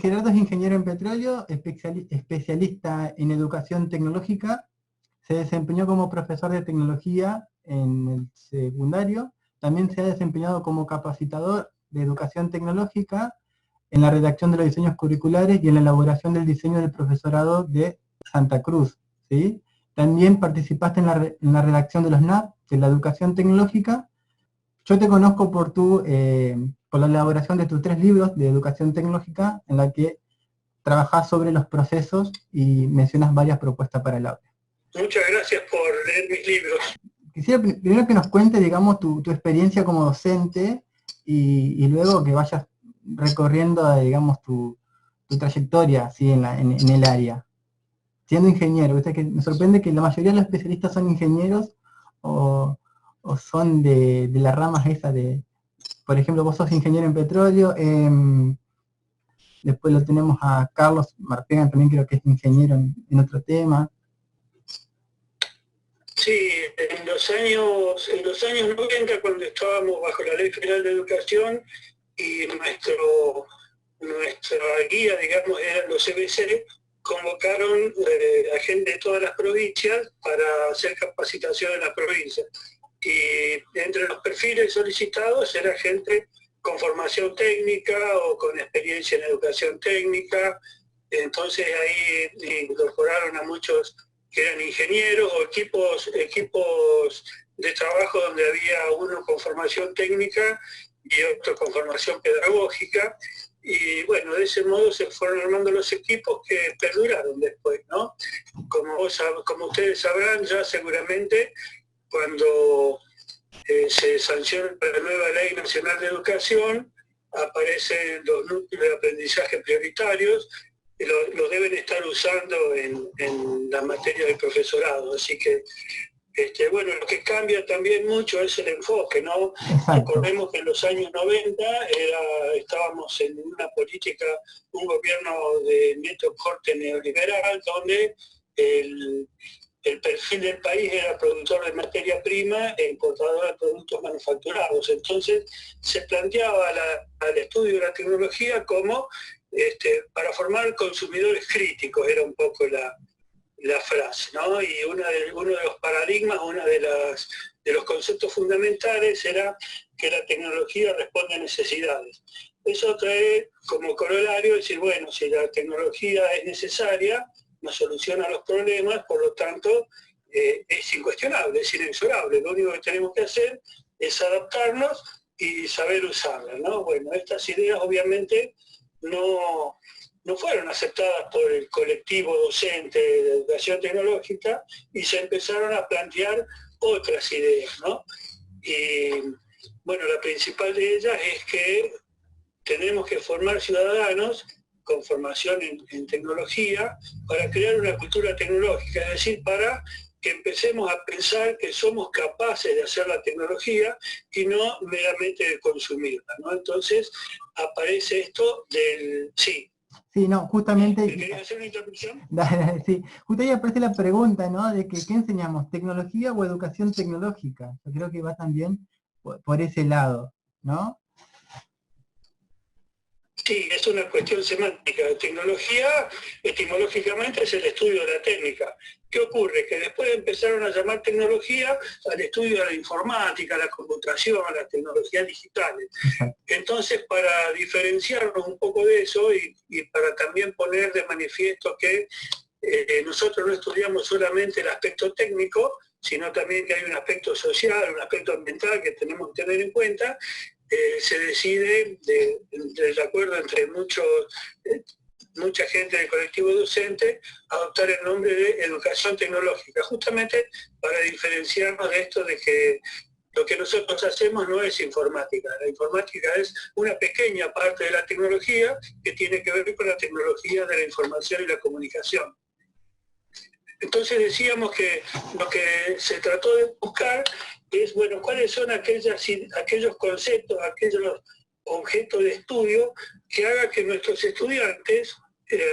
Gerardo es ingeniero en petróleo, especialista en educación tecnológica. Se desempeñó como profesor de tecnología en el secundario. También se ha desempeñado como capacitador de educación tecnológica en la redacción de los diseños curriculares y en la elaboración del diseño del profesorado de Santa Cruz, ¿sí? También participaste en la redacción de los NAP, de la educación tecnológica. Yo te conozco por la elaboración de tus 3 libros de educación tecnológica, en la que trabajás sobre los procesos y mencionas varias propuestas para el aula. Muchas gracias por leer mis libros. Quisiera primero que nos cuentes, digamos, tu experiencia como docente y luego que vayas recorriendo, digamos, tu trayectoria así en el área. Siendo ingeniero, ¿viste? Que me sorprende que la mayoría de los especialistas son ingenieros o son de las ramas esa de, por ejemplo, vos sos ingeniero en petróleo, después lo tenemos a Carlos Marpegan, también creo que es ingeniero en otro tema. Sí, en los años 90, cuando estábamos bajo la Ley Federal de Educación y nuestra guía, digamos, eran los CBC, convocaron a gente de todas las provincias para hacer capacitación en las provincias. Y entre los perfiles solicitados era gente con formación técnica o con experiencia en educación técnica. Entonces ahí incorporaron a muchos que eran ingenieros o equipos de trabajo donde había uno con formación técnica y otro con formación pedagógica. Y bueno, de ese modo se fueron armando los equipos que perduraron después, ¿no? Como ustedes sabrán ya seguramente, cuando se sanciona la nueva Ley Nacional de Educación, aparecen los núcleos de aprendizaje prioritarios, los deben estar usando en la materia del profesorado, así que bueno, lo que cambia también mucho es el enfoque, ¿no? Exacto. Recordemos que en los años 90 estábamos en una política, un gobierno de neto corte neoliberal, donde el perfil del país era productor de materia prima e importador de productos manufacturados. Entonces se planteaba al estudio de la tecnología como para formar consumidores críticos, era un poco la frase, ¿no? Y uno de los paradigmas, de los conceptos fundamentales era que la tecnología responde a necesidades. Eso trae como corolario decir, bueno, si la tecnología es necesaria, nos soluciona los problemas, por lo tanto, es incuestionable, es inexorable. Lo único que tenemos que hacer es adaptarnos y saber usarla, ¿no? Bueno, estas ideas obviamente no fueron aceptadas por el colectivo docente de educación tecnológica y se empezaron a plantear otras ideas, ¿no? Y bueno, la principal de ellas es que tenemos que formar ciudadanos con formación en tecnología para crear una cultura tecnológica, es decir, para que empecemos a pensar que somos capaces de hacer la tecnología y no meramente de consumirla, ¿no? Entonces aparece esto del... Sí. Sí, no, justamente... ¿Querías hacer una interrupción? Sí, justo ahí aparece la pregunta, ¿no? De que, ¿qué enseñamos? ¿Tecnología o educación tecnológica? Yo creo que va también por ese lado, ¿no? Sí, es una cuestión semántica. Tecnología, etimológicamente, es el estudio de la técnica. ¿Qué ocurre? Que después empezaron a llamar tecnología al estudio de la informática, la computación, las tecnologías digitales. Entonces, para diferenciarnos un poco de eso y para también poner de manifiesto que nosotros no estudiamos solamente el aspecto técnico, sino también que hay un aspecto social, un aspecto ambiental que tenemos que tener en cuenta, se decide, de acuerdo entre mucha gente del colectivo docente, adoptar el nombre de educación tecnológica, justamente para diferenciarnos de esto de que lo que nosotros hacemos no es informática. La informática es una pequeña parte de la tecnología que tiene que ver con la tecnología de la información y la comunicación. Entonces decíamos que lo que se trató de buscar es, bueno, cuáles son aquellos conceptos, aquellos objetos de estudio que hagan que nuestros estudiantes,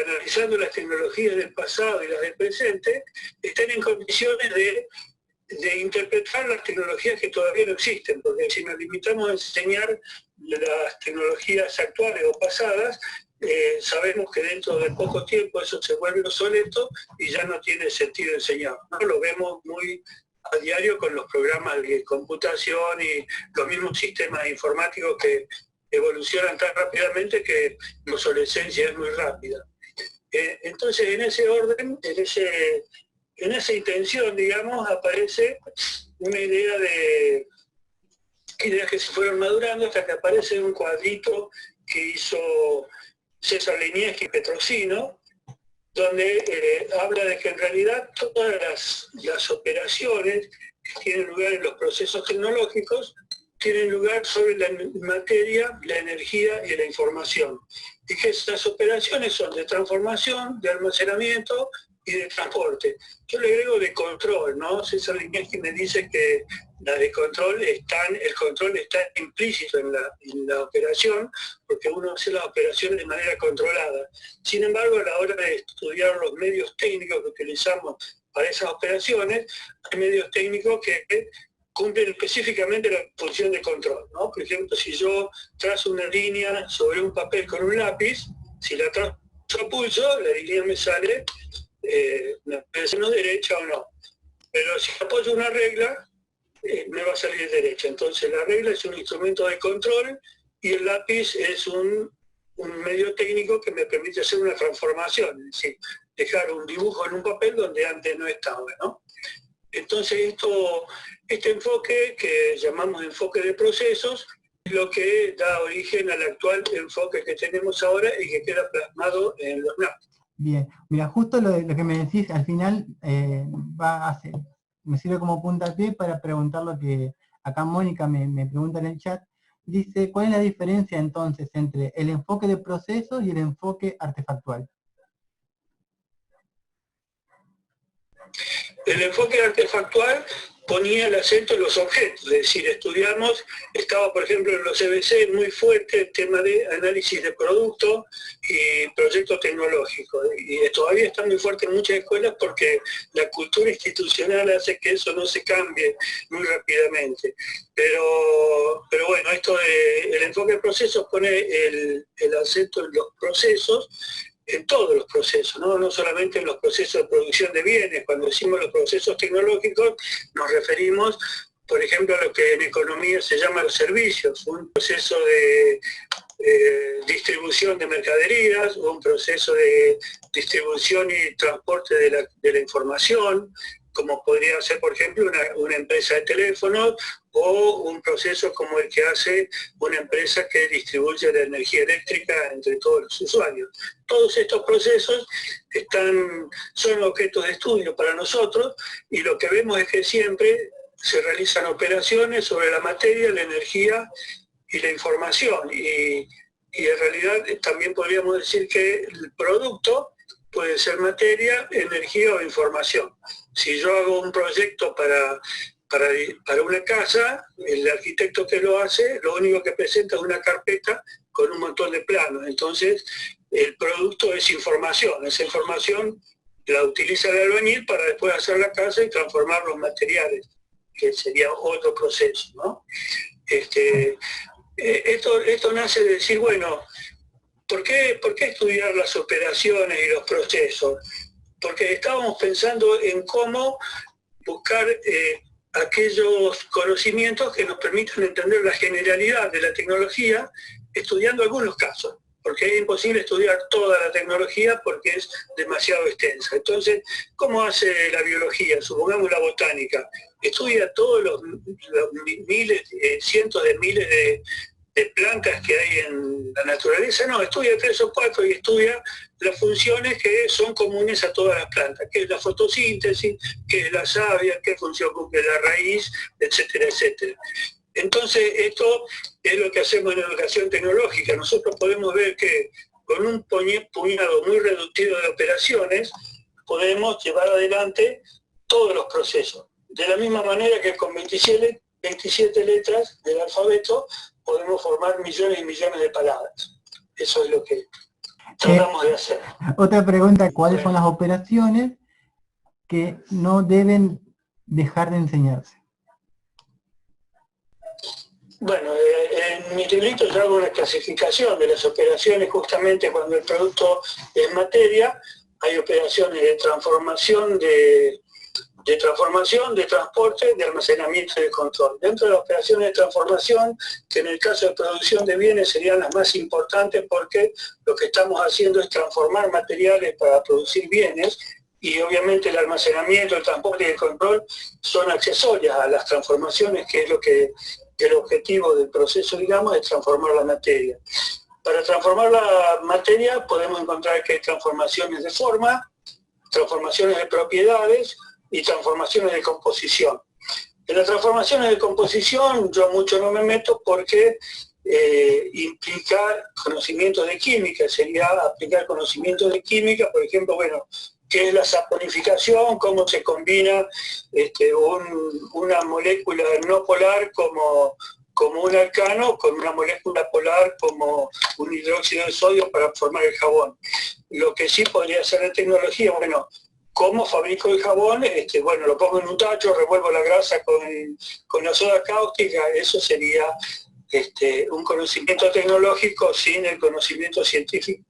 analizando las tecnologías del pasado y las del presente, estén en condiciones de interpretar las tecnologías que todavía no existen, porque si nos limitamos a enseñar las tecnologías actuales o pasadas, sabemos que dentro de poco tiempo eso se vuelve obsoleto y ya no tiene sentido enseñar, ¿no? Lo vemos muy a diario con los programas de computación y los mismos sistemas informáticos que evolucionan tan rápidamente que la obsolescencia es muy rápida. Entonces, en ese orden, en esa intención, digamos, aparece una idea de ideas que se fueron madurando hasta que aparece un cuadrito que hizo César Lenieski y Petrosino, donde habla de que en realidad todas las operaciones que tienen lugar en los procesos tecnológicos tienen lugar sobre la materia, la energía y la información. Y que esas operaciones son de transformación, de almacenamiento y de transporte. Yo le agrego de control, ¿no? César Lenieski me dice que la de control el control está implícito en la operación, porque uno hace las operaciones de manera controlada. Sin embargo, a la hora de estudiar los medios técnicos que utilizamos para esas operaciones, hay medios técnicos que cumplen específicamente la función de control, ¿no? Por ejemplo, si yo trazo una línea sobre un papel con un lápiz, si la trazo a pulso, la línea me sale no derecha o no. Pero si apoyo una regla, me va a salir derecha. Entonces la regla es un instrumento de control y el lápiz es un medio técnico que me permite hacer una transformación, es decir, dejar un dibujo en un papel donde antes no estaba, ¿no? Entonces este enfoque que llamamos enfoque de procesos es lo que da origen al actual enfoque que tenemos ahora y que queda plasmado en los NAP. Bien, mira, justo lo que me decís al final me sirve como puntapié para preguntar lo que acá Mónica me pregunta en el chat. Dice, ¿cuál es la diferencia entonces entre el enfoque de procesos y el enfoque artefactual? El enfoque artefactual ponía el acento en los objetos, es decir, estaba por ejemplo en los CBC muy fuerte el tema de análisis de producto y proyectos tecnológicos, y todavía está muy fuerte en muchas escuelas porque la cultura institucional hace que eso no se cambie muy rápidamente. Pero bueno, el enfoque de procesos pone el acento en los procesos, en todos los procesos, no solamente en los procesos de producción de bienes. Cuando decimos los procesos tecnológicos nos referimos, por ejemplo, a lo que en economía se llama los servicios, un proceso de distribución de mercaderías, un proceso de distribución y transporte de la información, como podría ser, por ejemplo, una empresa de teléfonos, o un proceso como el que hace una empresa que distribuye la energía eléctrica entre todos los usuarios. Todos estos procesos son objetos de estudio para nosotros, y lo que vemos es que siempre se realizan operaciones sobre la materia, la energía y la información. Y en realidad también podríamos decir que el producto puede ser materia, energía o información. Si yo hago un proyecto para una casa, el arquitecto que lo hace, lo único que presenta es una carpeta con un montón de planos. Entonces, el producto es información. Esa información la utiliza el albañil para después hacer la casa y transformar los materiales, que sería otro proceso, ¿no? Esto nace de decir, bueno, ¿por qué estudiar las operaciones y los procesos? Porque estábamos pensando en cómo buscar aquellos conocimientos que nos permitan entender la generalidad de la tecnología, estudiando algunos casos, porque es imposible estudiar toda la tecnología porque es demasiado extensa. Entonces, ¿cómo hace la biología? Supongamos la botánica. ¿Estudia todos los miles, cientos de miles de plantas que hay en la naturaleza? No, estudia 3 o 4 y estudia las funciones que son comunes a todas las plantas, que es la fotosíntesis, que es la savia, qué función cumple la raíz, etcétera, etcétera. Entonces, esto es lo que hacemos en educación tecnológica. Nosotros podemos ver que con un puñado muy reducido de operaciones podemos llevar adelante todos los procesos. De la misma manera que con 27 letras del alfabeto podemos formar millones y millones de palabras. Eso es lo que tratamos de hacer. Otra pregunta, ¿cuáles son las operaciones que no deben dejar de enseñarse? Bueno, en mi librito yo hago una clasificación de las operaciones justamente cuando el producto es materia. Hay operaciones de transformación, de transporte, de almacenamiento y de control. Dentro de las operaciones de transformación, que en el caso de producción de bienes serían las más importantes porque lo que estamos haciendo es transformar materiales para producir bienes, y obviamente el almacenamiento, el transporte y el control son accesorias a las transformaciones, que es lo que el objetivo del proceso, digamos, es transformar la materia. Para transformar la materia podemos encontrar que hay transformaciones de forma, transformaciones de propiedades y transformaciones de composición. En las transformaciones de composición yo mucho no me meto porque implica conocimientos de química, sería aplicar conocimientos de química, por ejemplo, bueno, qué es la saponificación, cómo se combina una molécula no polar como un alcano con una molécula polar como un hidróxido de sodio para formar el jabón. Lo que sí podría ser de tecnología, bueno, ¿cómo fabrico el jabón? Bueno, lo pongo en un tacho, revuelvo la grasa con la soda cáustica. Eso sería un conocimiento tecnológico sin el conocimiento científico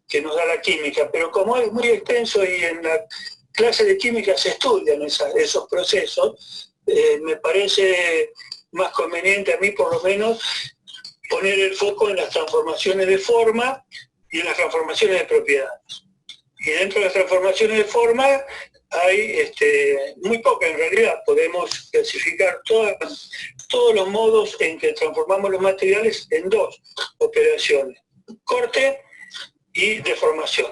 que nos da la química. Pero como es muy extenso y en la clase de química se estudian esos procesos, me parece más conveniente a mí, por lo menos, poner el foco en las transformaciones de forma y en las transformaciones de propiedades. Y dentro de las transformaciones de forma hay muy pocas en realidad. Podemos clasificar todos los modos en que transformamos los materiales en dos operaciones: corte y deformación,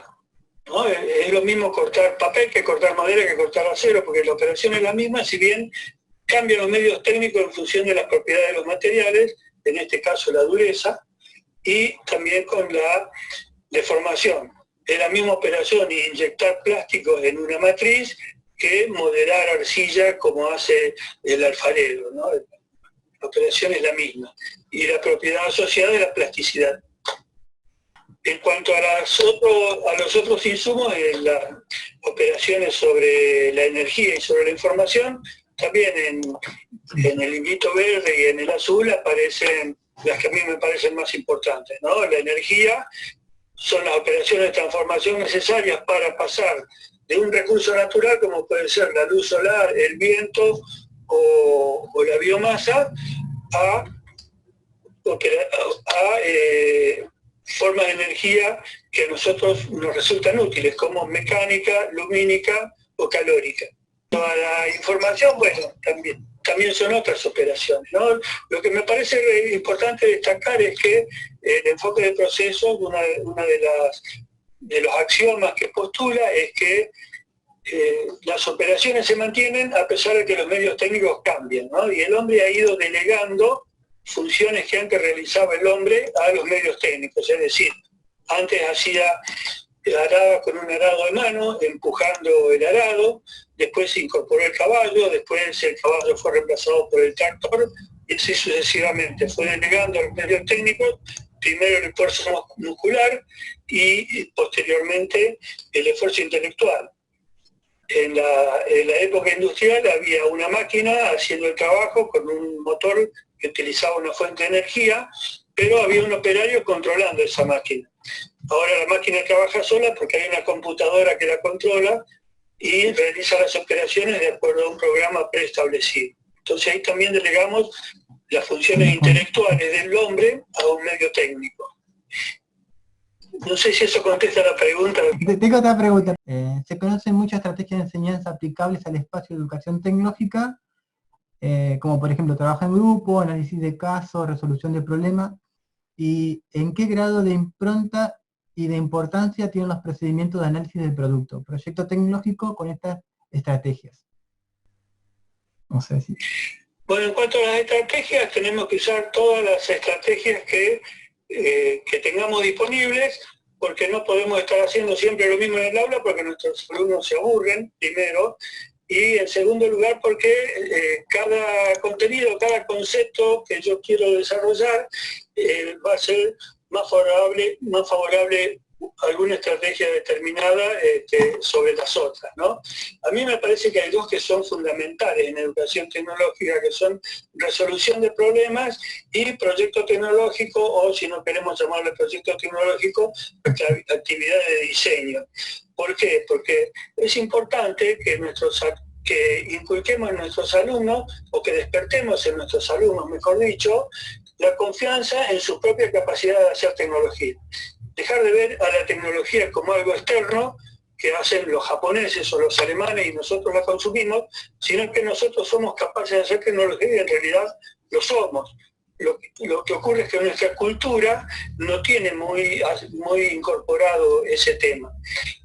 ¿no? Es lo mismo cortar papel que cortar madera que cortar acero, porque la operación es la misma, si bien cambian los medios técnicos en función de las propiedades de los materiales, en este caso la dureza, y también con la deformación. Es la misma operación inyectar plásticos en una matriz que modelar arcilla como hace el alfarero, ¿no? La operación es la misma. Y la propiedad asociada es la plasticidad. En cuanto a los otros insumos, en las operaciones sobre la energía y sobre la información, también en el librito verde y en el azul aparecen las que a mí me parecen más importantes, ¿no? La energía son las operaciones de transformación necesarias para pasar de un recurso natural, como puede ser la luz solar, el viento o la biomasa, a formas de energía que a nosotros nos resultan útiles, como mecánica, lumínica o calórica. Toda la información, bueno, también son otras operaciones, ¿no? Lo que me parece importante destacar es que el enfoque de procesos, una de los axiomas que postula es que las operaciones se mantienen a pesar de que los medios técnicos cambian, ¿no? Y el hombre ha ido delegando funciones que antes realizaba el hombre a los medios técnicos, es decir, antes araba con un arado de mano, empujando el arado, después se incorporó el caballo, después el caballo fue reemplazado por el tractor, y así sucesivamente. Fue delegando a los medios técnicos, primero el esfuerzo muscular y posteriormente el esfuerzo intelectual. En la época industrial había una máquina haciendo el trabajo con un motor que utilizaba una fuente de energía, pero había un operario controlando esa máquina. Ahora la máquina trabaja sola porque hay una computadora que la controla y realiza las operaciones de acuerdo a un programa preestablecido. Entonces ahí también delegamos las funciones intelectuales del hombre a un medio técnico. No sé si eso contesta la pregunta. Tengo otra pregunta. Se conocen muchas estrategias de enseñanza aplicables al espacio de educación tecnológica, como por ejemplo trabajo en grupo, análisis de casos, resolución de problemas, y en qué grado de impronta y de importancia tienen los procedimientos de análisis del producto, proyecto tecnológico con estas estrategias. No sé si... Bueno, en cuanto a las estrategias, tenemos que usar todas las estrategias que tengamos disponibles, porque no podemos estar haciendo siempre lo mismo en el aula, porque nuestros alumnos se aburren, primero, y en segundo lugar porque cada contenido, cada concepto que yo quiero desarrollar va a ser más favorable alguna estrategia determinada sobre las otras, ¿no? A mí me parece que hay dos que son fundamentales en educación tecnológica, que son resolución de problemas y proyecto tecnológico, o si no queremos llamarle proyecto tecnológico, actividad de diseño. ¿Por qué? Porque es importante que inculquemos en nuestros alumnos, o que despertemos en nuestros alumnos, mejor dicho, la confianza en su propia capacidad de hacer tecnología. Dejar de ver a la tecnología como algo externo que hacen los japoneses o los alemanes y nosotros la consumimos, sino que nosotros somos capaces de hacer tecnología y en realidad lo somos. Lo que ocurre es que nuestra cultura no tiene muy incorporado ese tema.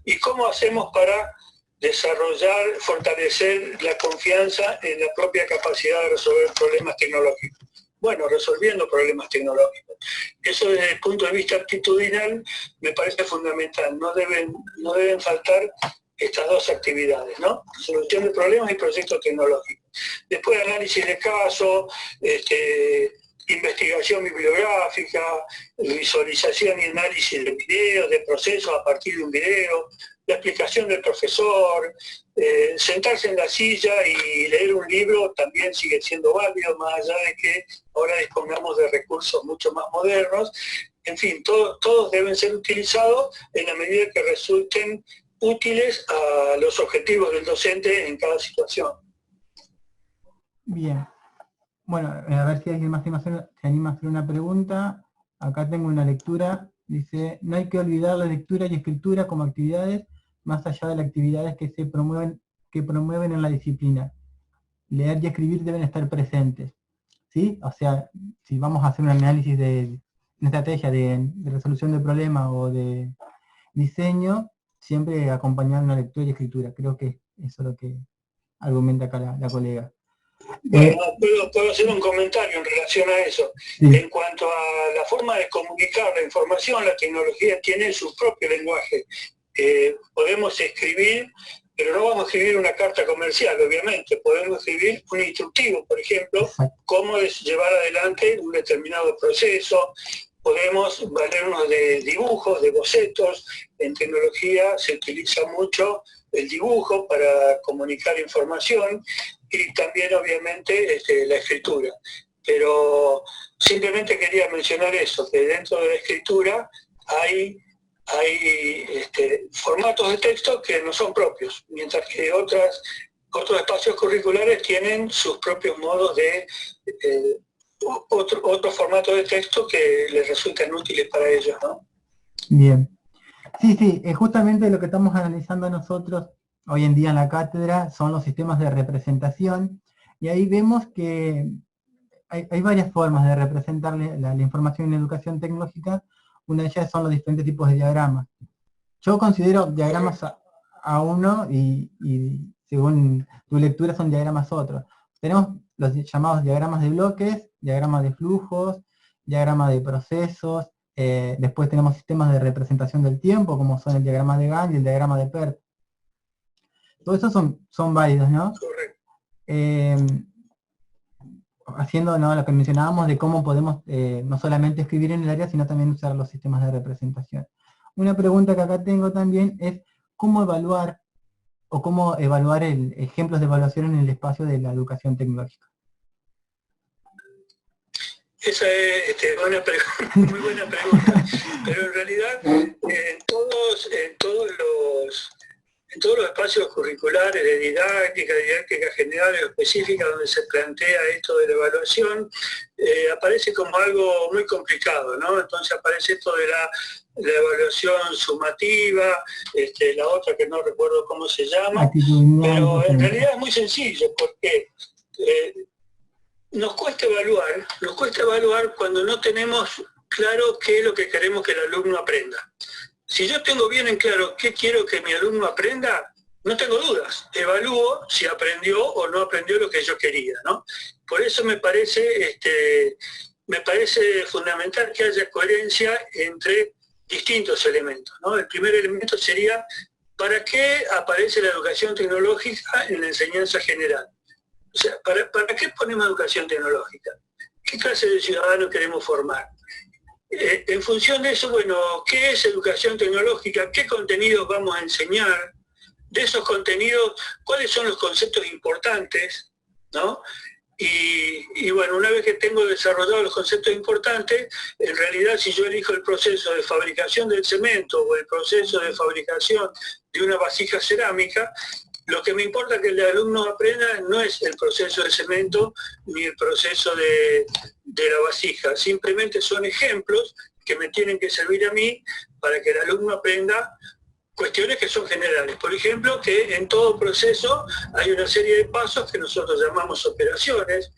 ¿Y cómo hacemos para desarrollar, fortalecer la confianza en la propia capacidad de resolver problemas tecnológicos? Bueno, resolviendo problemas tecnológicos. Eso desde el punto de vista actitudinal me parece fundamental. No deben faltar estas dos actividades, ¿no? Solución de problemas y proyectos tecnológicos. Después análisis de casos, investigación bibliográfica, visualización y análisis de videos, de procesos a partir de un video, la explicación del profesor, sentarse en la silla y leer un libro también sigue siendo válido, más allá de que ahora dispongamos de recursos mucho más modernos. En fin, todos deben ser utilizados en la medida que resulten útiles a los objetivos del docente en cada situación. Bien. Bueno, a ver si alguien más se anima a hacer una pregunta. Acá tengo una lectura. Dice, no hay que olvidar la lectura y escritura como actividades más allá de las actividades que promueven en la disciplina. Leer y escribir deben estar presentes. ¿Sí? O sea, si vamos a hacer un análisis de una estrategia de resolución de problemas o de diseño, siempre acompañar una lectura y escritura. Creo que eso es lo que argumenta acá la colega. Bueno, puedo hacer un comentario en relación a eso. Sí. En cuanto a la forma de comunicar la información, la tecnología tiene su propio lenguaje. Podemos escribir, pero no vamos a escribir una carta comercial, obviamente. Podemos escribir un instructivo, por ejemplo, cómo llevar adelante un determinado proceso. Podemos valernos de dibujos, de bocetos. En tecnología se utiliza mucho el dibujo para comunicar información y también obviamente la escritura. Pero simplemente quería mencionar eso, que dentro de la escritura hay formatos de texto que no son propios, mientras que otros espacios curriculares tienen sus propios modos de otros formatos de texto que les resultan útiles para ellos, ¿no? Bien. Sí, justamente lo que estamos analizando nosotros hoy en día en la cátedra son los sistemas de representación, y ahí vemos que hay varias formas de representar la información en educación tecnológica. Una de ellas son los diferentes tipos de diagramas. Yo considero diagramas a uno y según tu lectura son diagramas otros. Tenemos los llamados diagramas de bloques, diagramas de flujos, diagramas de procesos, después tenemos sistemas de representación del tiempo, como son el diagrama de Gantt y el diagrama de PERT. Todos esos son válidos, ¿no? Haciendo, ¿no?, lo que mencionábamos de cómo podemos no solamente escribir en el área, sino también usar los sistemas de representación. Una pregunta que acá tengo también es cómo evaluar ejemplos de evaluación en el espacio de la educación tecnológica. Esa es buena pregunta, muy buena pregunta. Pero en realidad en todos los espacios curriculares de didáctica general o específica donde se plantea esto de la evaluación, aparece como algo muy complicado, ¿no? Entonces aparece esto de la evaluación sumativa, la otra que no recuerdo cómo se llama, pero en realidad es muy sencillo, porque nos cuesta evaluar cuando no tenemos claro qué es lo que queremos que el alumno aprenda. Si yo tengo bien en claro qué quiero que mi alumno aprenda, no tengo dudas, evalúo si aprendió o no aprendió lo que yo quería, ¿no? Por eso me parece fundamental que haya coherencia entre distintos elementos, ¿no? El primer elemento sería, ¿para qué aparece la educación tecnológica en la enseñanza general? O sea, ¿para qué ponemos educación tecnológica? ¿Qué clase de ciudadano queremos formar? En función de eso, bueno, ¿qué es educación tecnológica? ¿Qué contenidos vamos a enseñar? De esos contenidos, ¿cuáles son los conceptos importantes? ¿No? Y bueno, una vez que tengo desarrollados los conceptos importantes, en realidad si yo elijo el proceso de fabricación del cemento o el proceso de fabricación de una vasija cerámica, lo que me importa que el alumno aprenda no es el proceso de cemento ni el proceso de la vasija, simplemente son ejemplos que me tienen que servir a mí para que el alumno aprenda cuestiones que son generales. Por ejemplo, que en todo proceso hay una serie de pasos que nosotros llamamos operaciones,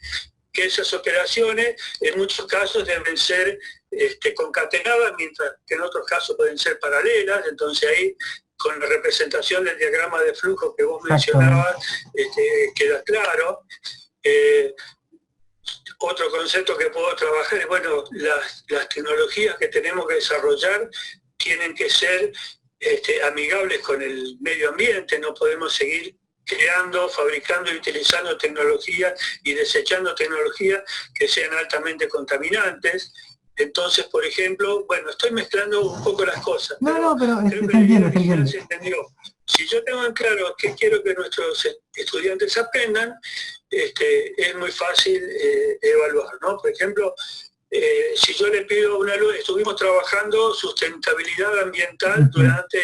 que esas operaciones en muchos casos deben ser concatenadas, mientras que en otros casos pueden ser paralelas. Entonces ahí, con la representación del diagrama de flujo que vos mencionabas, queda claro. Otro concepto que puedo trabajar es, bueno, las tecnologías que tenemos que desarrollar tienen que ser amigables con el medio ambiente, no podemos seguir creando, fabricando y utilizando tecnologías y desechando tecnologías que sean altamente contaminantes. Entonces, por ejemplo, bueno, estoy mezclando un poco las cosas. No, pero creo que se entiende. se entendió. Si yo tengo en claro qué quiero que nuestros estudiantes aprendan, es muy fácil evaluar, ¿no? Por ejemplo, si yo le pido a un alumno, estuvimos trabajando sustentabilidad ambiental durante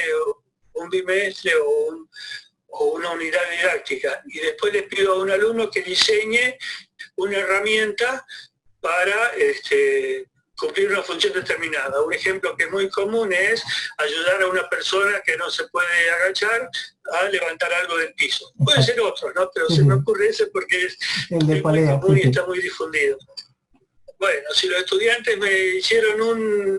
un bimestre o una unidad didáctica, y después le pido a un alumno que diseñe una herramienta para cumplir una función determinada. Un ejemplo que es muy común es ayudar a una persona que no se puede agachar a levantar algo del piso. Puede ser otro, ¿no? Pero se me ocurre ese porque es muy común y está muy difundido. Bueno, si los estudiantes me hicieron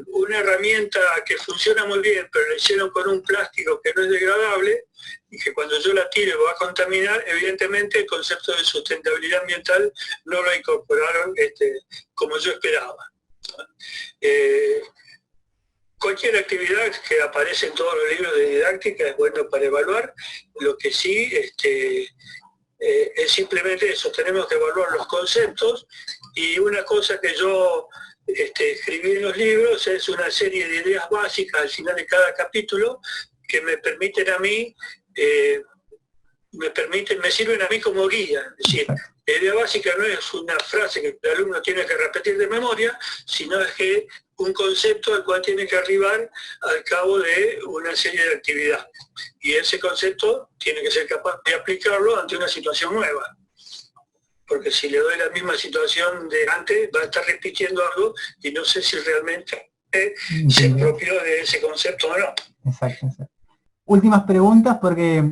una herramienta que funciona muy bien, pero la hicieron con un plástico que no es degradable, y que cuando yo la tire va a contaminar, evidentemente el concepto de sustentabilidad ambiental no lo incorporaron como yo esperaba. Cualquier actividad que aparece en todos los libros de didáctica es bueno para evaluar. Lo que sí es simplemente eso, tenemos que evaluar los conceptos, y una cosa que yo escribí en los libros es una serie de ideas básicas al final de cada capítulo que me permiten a mí, me sirven a mí como guía. Es decir, la idea básica no es una frase que el alumno tiene que repetir de memoria, sino es que un concepto al cual tiene que arribar al cabo de una serie de actividades. Y ese concepto tiene que ser capaz de aplicarlo ante una situación nueva. Porque si le doy la misma situación de antes, va a estar repitiendo algo y no sé si realmente se apropió de ese concepto o no. Exacto. Últimas preguntas, porque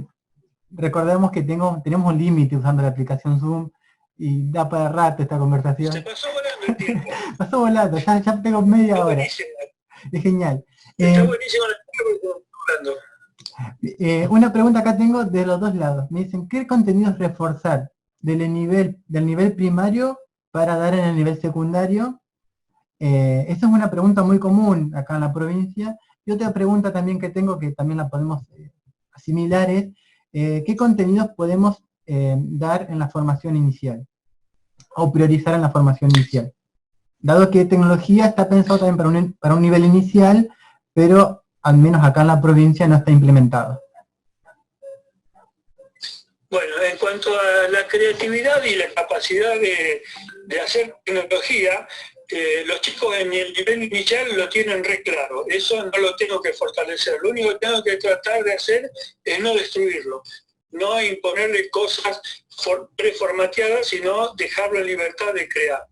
recordemos que tenemos un límite usando la aplicación Zoom y da para rato esta conversación. Se pasó volando el tiempo. Pasó volando, ya tengo media hora. Es genial. Está buenísimo la hablando. Una pregunta acá tengo de los dos lados. Me dicen, ¿qué contenidos reforzar del nivel primario para dar en el nivel secundario? Esa es una pregunta muy común acá en la provincia. Y otra pregunta también que tengo, que también la podemos asimilar, es ¿qué contenidos podemos dar en la formación inicial? O priorizar en la formación inicial. Dado que tecnología está pensado también para un nivel inicial, pero al menos acá en la provincia no está implementado. Bueno, en cuanto a la creatividad y la capacidad de hacer tecnología, los chicos en el nivel inicial lo tienen re claro. Eso no lo tengo que fortalecer. Lo único que tengo que tratar de hacer es no destruirlo. No imponerle cosas preformateadas, sino dejarlo en libertad de crear.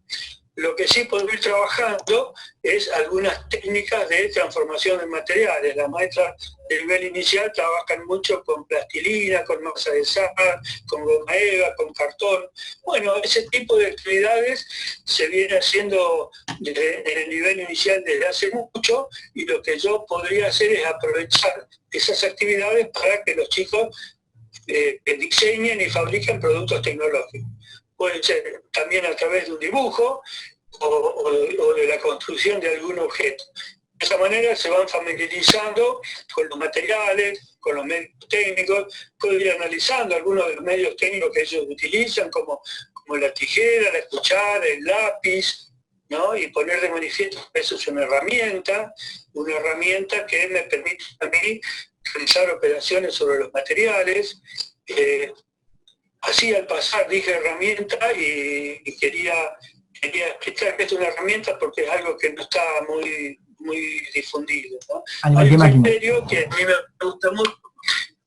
Lo que sí puedo ir trabajando es algunas técnicas de transformación de materiales. Las maestras del nivel inicial trabajan mucho con plastilina, con masa de sal, con goma eva, con cartón. Bueno, ese tipo de actividades se viene haciendo en el nivel inicial desde hace mucho, y lo que yo podría hacer es aprovechar esas actividades para que los chicos diseñen y fabriquen productos tecnológicos. Puede ser también a través de un dibujo o de la construcción de algún objeto. De esa manera se van familiarizando con los materiales, con los medios técnicos, pueden ir analizando algunos de los medios técnicos que ellos utilizan, como la tijera, la cuchara, el lápiz, ¿no? Y poner de manifiesto que eso es una herramienta que me permite a mí realizar operaciones sobre los materiales. Así al pasar dije herramienta y quería explicar que es una herramienta porque es algo que no está muy difundido, ¿no? Hay un criterio que a mí me gusta mucho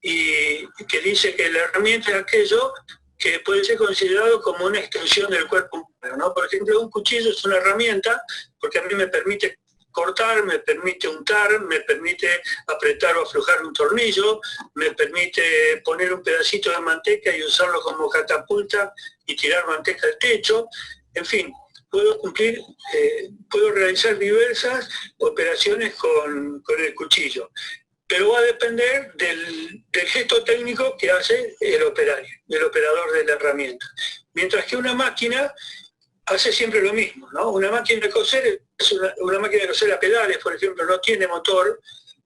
y que dice que la herramienta es aquello que puede ser considerado como una extensión del cuerpo humano, ¿no? Por ejemplo, un cuchillo es una herramienta porque a mí me permite cortar, me permite untar, me permite apretar o aflojar un tornillo, me permite poner un pedacito de manteca y usarlo como catapulta y tirar manteca al techo. En fin, puedo realizar diversas operaciones con el cuchillo, pero va a depender del gesto técnico que hace el operador de la herramienta. Mientras que una máquina hace siempre lo mismo, ¿no? Una máquina de coser es una máquina de coser a pedales, por ejemplo, no tiene motor,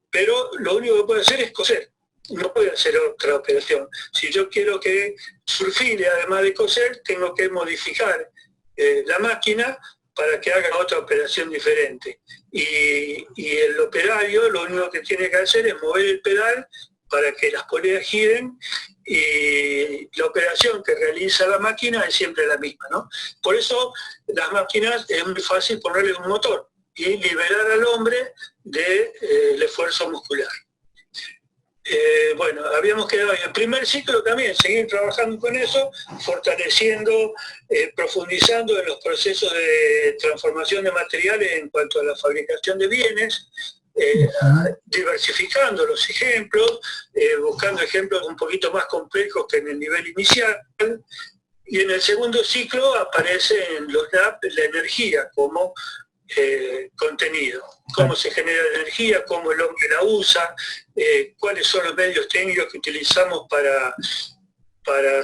pero lo único que puede hacer es coser. No puede hacer otra operación. Si yo quiero que surfile, además de coser, tengo que modificar la máquina para que haga otra operación diferente. Y el operario lo único que tiene que hacer es mover el pedal para que las poleas giren y la operación que realiza la máquina es siempre la misma, ¿no? Por eso las máquinas es muy fácil ponerle un motor y liberar al hombre del esfuerzo muscular. Bueno, habíamos quedado en el primer ciclo también, seguir trabajando con eso, fortaleciendo, profundizando en los procesos de transformación de materiales en cuanto a la fabricación de bienes, diversificando los ejemplos, buscando ejemplos un poquito más complejos que en el nivel inicial, y en el segundo ciclo aparece en los NAP la energía como contenido, cómo se genera la energía, cómo el hombre la usa, cuáles son los medios técnicos que utilizamos para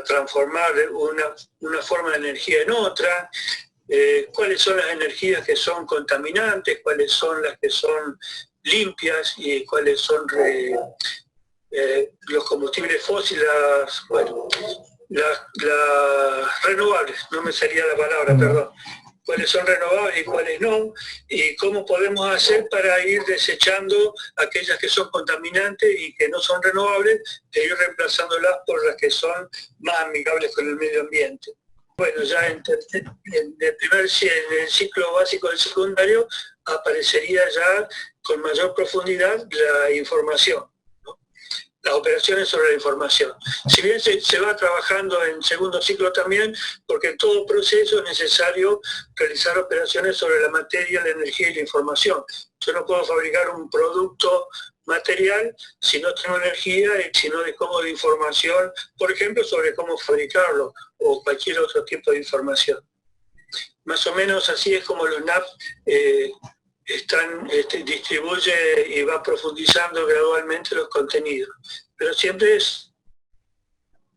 transformar una forma de energía en otra, cuáles son las energías que son contaminantes, cuáles son las que son limpias y cuáles son los combustibles fósiles, bueno, las renovables, no me salía la palabra, perdón. Cuáles son renovables y cuáles no, y cómo podemos hacer para ir desechando aquellas que son contaminantes y que no son renovables, e ir reemplazándolas por las que son más amigables con el medio ambiente. Bueno, ya en el ciclo básico del secundario aparecería ya con mayor profundidad la información, ¿no? Las operaciones sobre la información. Si bien se va trabajando en segundo ciclo también, porque en todo proceso es necesario realizar operaciones sobre la materia, la energía y la información. Yo no puedo fabricar un producto material si no tengo energía y si no dispongo de información, por ejemplo, sobre cómo fabricarlo o cualquier otro tipo de información. Más o menos así es como los NAP distribuye y va profundizando gradualmente los contenidos, pero siempre es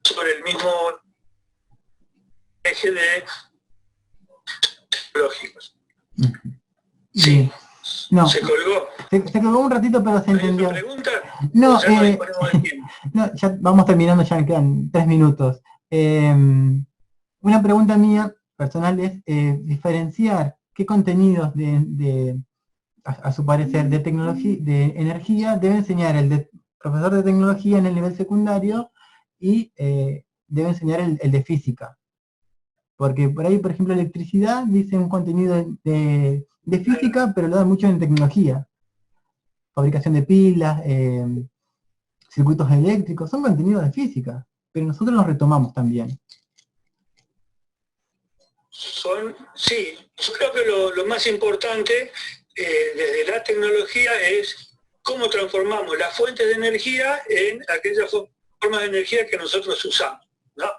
sobre el mismo eje de lógicos. Sí. No, ¿se colgó? Se colgó un ratito, pero se entendió. ¿Hay otra pregunta? No, no, ya vamos terminando, ya me quedan 3 minutos. Una pregunta mía personal es diferenciar qué contenidos a su parecer, de tecnología, de energía, debe enseñar el profesor de tecnología en el nivel secundario y debe enseñar el de física. Porque por ahí, por ejemplo, electricidad dice un contenido de física, pero lo da mucho en tecnología. Fabricación de pilas, circuitos eléctricos, son contenidos de física, pero nosotros los retomamos también. Sí, yo creo que lo más importante desde la tecnología es cómo transformamos las fuentes de energía en aquellas formas de energía que nosotros usamos, ¿no?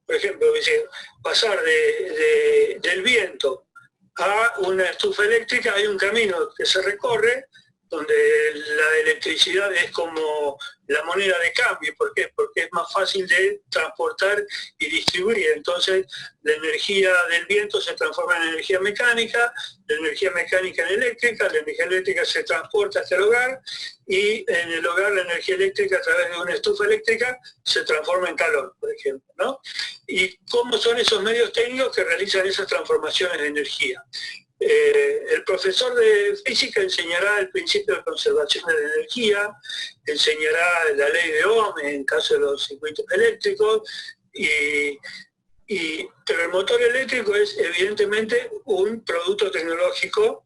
Por ejemplo, pasar del viento a una estufa eléctrica, hay un camino que se recorre donde la electricidad es como la moneda de cambio. ¿Por qué? Porque es más fácil de transportar y distribuir. Entonces, la energía del viento se transforma en energía mecánica, la energía mecánica en eléctrica, la energía eléctrica se transporta hasta el hogar, y en el hogar la energía eléctrica a través de una estufa eléctrica se transforma en calor, por ejemplo, ¿no? ¿Y cómo son esos medios técnicos que realizan esas transformaciones de energía? El profesor de física enseñará el principio de conservación de la energía, enseñará la ley de Ohm en caso de los circuitos eléctricos, pero el motor eléctrico es evidentemente un producto tecnológico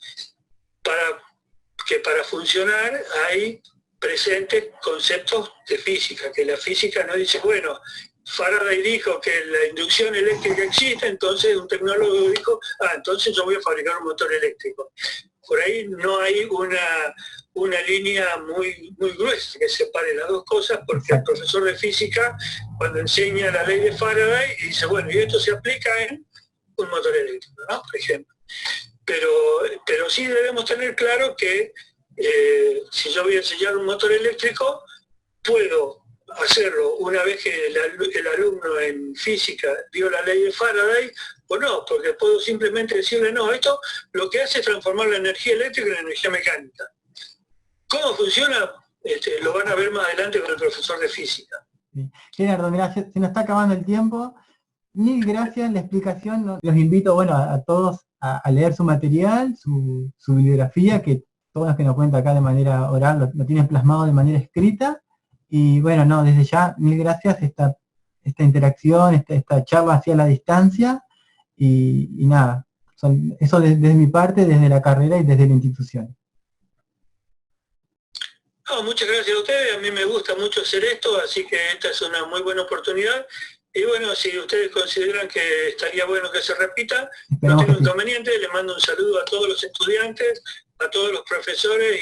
que para funcionar hay presentes conceptos de física, que la física no dice, bueno, Faraday dijo que la inducción eléctrica existe, entonces un tecnólogo dijo, entonces yo voy a fabricar un motor eléctrico. Por ahí no hay una línea muy gruesa que separe las dos cosas, porque el profesor de física, cuando enseña la ley de Faraday, dice, bueno, y esto se aplica en un motor eléctrico, ¿no? Por ejemplo. Pero sí debemos tener claro que si yo voy a enseñar un motor eléctrico, puedo hacerlo una vez que el alumno en física vio la ley de Faraday, o no, porque puedo simplemente decirle, no, esto lo que hace es transformar la energía eléctrica en energía mecánica. ¿Cómo funciona? Lo van a ver más adelante con el profesor de física. Gerardo, mira, se nos está acabando el tiempo. Mil gracias, la explicación. Los invito, bueno, a todos a leer su material, su bibliografía, que todos los que nos cuentan acá de manera oral lo tienen plasmado de manera escrita. Y bueno, no, desde ya, mil gracias, esta interacción, esta charla hacia la distancia, y nada, eso desde mi parte, desde la carrera y desde la institución. No, muchas gracias a ustedes, a mí me gusta mucho hacer esto, así que esta es una muy buena oportunidad. Y bueno, si ustedes consideran que estaría bueno que se repita, no tengo inconveniente, les mando un saludo a todos los estudiantes, a todos los profesores